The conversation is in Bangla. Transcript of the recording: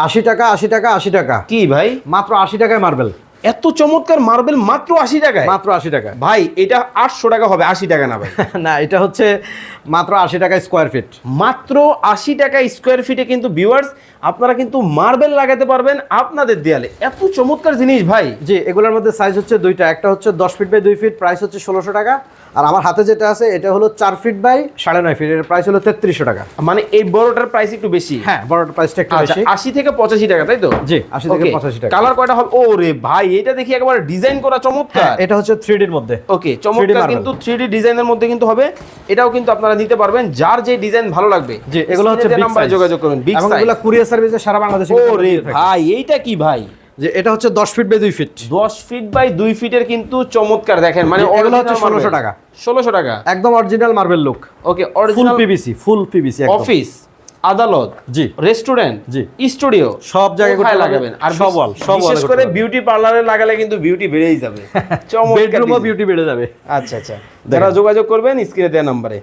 80 টাকা 80 টাকা 80 টাকা। কি ভাই, মাত্র 80 টাকায় মার্বেল, এত চমৎকার মার্বেল মাত্র 80 টাকায়? মাত্র 80 টাকা। ভাই এটা 800 টাকা হবে, 80 টাকা না ভাই। না, এটা হচ্ছে মাত্র 80 টাকা স্কোয়ার ফিট। মাত্র 80 টাকা স্কোয়ার ফিটে কিন্তু ভিউয়ার্স আপনারা কিন্তু মার্বেল লাগাতে পারবেন আপনাদের দেয়ালে। এত চমৎকার জিনিস ভাই। জি, এগুলোর মধ্যে সাইজ হচ্ছে দুইটা, একটা হচ্ছে 10 ফিট বাই 2 ফিট, প্রাইস হচ্ছে 1600 টাকা। আর আমার হাতে যেটা আছে এটা হলো 4 ফিট বাই 9.5 ফিট, এর প্রাইস হলো 3300 টাকা। মানে এই বড়টার প্রাইস একটু বেশি। হ্যাঁ, বড়টার প্রাইসটা একটু আচ্ছা, বেশি। 80 থেকে 85 টাকা, তাই তো? জি, 80 থেকে 85 টাকা। কালার কয়টা হবে? ওরে ভাই, এটা দেখি একেবারে ডিজাইন করা চমৎকার। এটা হচ্ছে 3D এর মধ্যে। ওকে, চমৎকার, কিন্তু 3D ডিজাইনের মধ্যে কিন্তু হবে। এটাও কিন্তু আপনারা নিতে পারবেন যার যে ডিজাইন ভালো লাগবে। জি, এগুলো হচ্ছে বিগ নাম্বারে সাইজ যোগাযোগ করুন, বিগ এবং সাইজ। এগুলো কুরিয়ার সার্ভিসে সারা বাংলাদেশে ওরে ভাই, এইটা কি ভাই? যে এটা হচ্ছে 10 feet by 2 feet. 10 feet by 2 ফিটের কিন্তু চমৎকার, দেখেন মানে এগুলো হচ্ছে 1600 টাকা। 1600 টাকা, একদম অরিজিনাল মার্বেল লুক। ওকে, ফুল অরিজিনাল পিভিসি, ফুল পিভিসি একদম। অফিস, আদালত, জি, রেস্টুরেন্ট, জি, স্টুডিও সব জায়গায় করতে লাগাবেন। আর সব ওয়াল, সব বিশেষ করে বিউটি পার্লারে লাগালে কিন্তু বিউটি বেড়েই যাবে। চমৎকার বেডরুমও design। বিউটি বেড়ে যাবে। আচ্ছা আচ্ছা, যারা যোগাযোগ করবেন স্ক্রিনে দেওয়া নম্বরে।